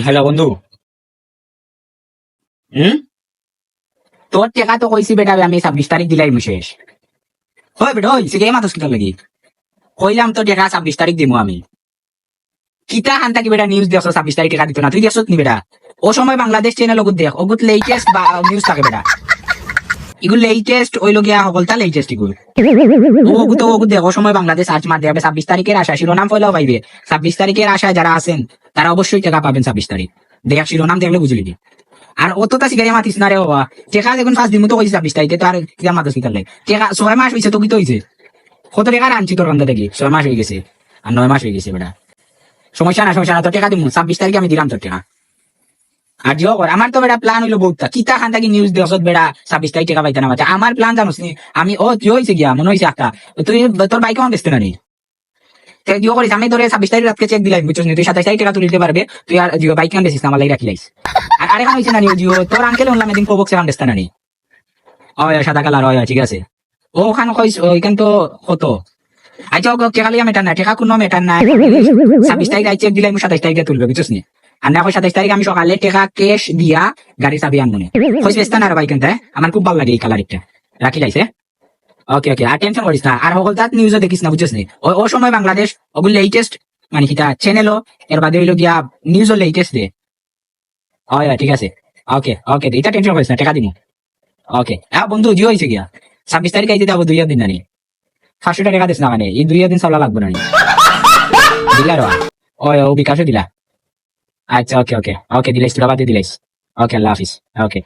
Hello বন্ধু। হুম তোর টেকা তো কইছি বেটা আমি 26 তারিখ দিলাই শেষ। হয় বেটা ওই সিগে মাতস কিটা লাগি কইলাম তো টেকা 26 তারিখ দিমু আমি। কিতা হান থাকি বেটা নিউজ দেখছো 26 তারিখ টেকা দিত না তুই দেখছত নি বেটা? ও সময় বাংলাদেশ চ্যানেল ওগুত দেখ ওগুত লেটেস্ট নিউজ থাকে বেটা। ইগুলো লেটেস্ট ওই লগিয়া সকলটা লেটেস্ট ইগুলো। ওগুত দেখ ও সময় বাংলাদেশ সার্চ মার দেবে 26 তারিখের আশা শিরোনাম ফলাও পাইবে। 26 তারিখের আশায় যারা আছেন তারা অবশ্যই টাকা পাবেন 26 তারিখ। দেখ শিরোনাম দেখলে বুঝলি কি। আর অতটা সিগারে মাতিস না রে বাবা। টেকা দেখুন ফার্স্ট দিন মতো কইছিস 26 তারিখে তো আর কিয়া মাতস কিতার লাই টেকা 6 মাস হয়েছে তো কি তো হয়েছে কত টাকা আনছি তোর কান্দা থেকে 6 মাস হয়ে গেছে আর 9 মাস হয়ে গেছে বেটা। সমস্যা না তোর টাকা দিব 26 তারিখে আমি দিলাম তোর টাকা। আর জিও কর আমার তো বেটা প্ল্যান হইলো বহুত কিতা খান থাকি নিউজ দেখছত বেটা 26 তারিখ টাকা পাইতে না পাইতে আমার প্ল্যান জানোস নি আমি ও জিও হয়েছে গিয়া মনে হয়েছে একটা তুই তোর বাইক আমার বেচতে না নি জিও করিস আমি তোর 26 তারিখ রাতকে চেক দিলাই বুঝছিস নি তুই 27 তারিখ টাকা তুলে দিতে পারবে তুই আর জিও বাইক কেন বেচিস না আমার লাগি রাখি লাইস। আর আরেকখান হয়েছে না জিও তোর আঙ্কেল অনলাইন এদিন প্রবক্সে কান বেচতে না নি ওই সাদা কালার হয় ঠিক আছে। ও ওখানে কইস ওইখান তো কত আচ্ছা ও টেকা লিয়া মেটার না টেকা কোনো মেটার নাই 26 তারিখ আই চেক দিলাই 27 তারিখে তুলবে বুঝছিস নি। আর না 27 তারিখ আমি সকালে টেকা ক্যাশ দিয়া গাড়ি চাবি আনবো কইস বেচতে না ভাই কিন্তু আমার খুব ভালো লাগে এই কালার একটা রাখি লাইছে। ওকে ওকে আর টেনশন করিস না আর সকল তাত নিউজও দেখিস না বুঝছিস নি ও সময় বাংলাদেশ ওগুলো লেটেস্ট মানে কিটা চ্যানেলও এর বাদে হইলো গিয়া নিউজও লেটেস্ট দে। হয় ঠিক আছে। ওকে ওকে এটা টেনশন করিস না টাকা দিমু। ওকে হ্যাঁ বন্ধু জিও হয়েছে গিয়া 26 তারিখ আইতে যাবো 2 দিন না নি 500 টাকা দিস না মানে এই 2 দিন চলা লাগবে না নি দিলা রা ও বিকাশে দিলা। আচ্ছা ওকে ওকে ওকে দিলাইস তোরা বাদে দিলাইস। ওকে আল্লাহ হাফিজ। ওকে।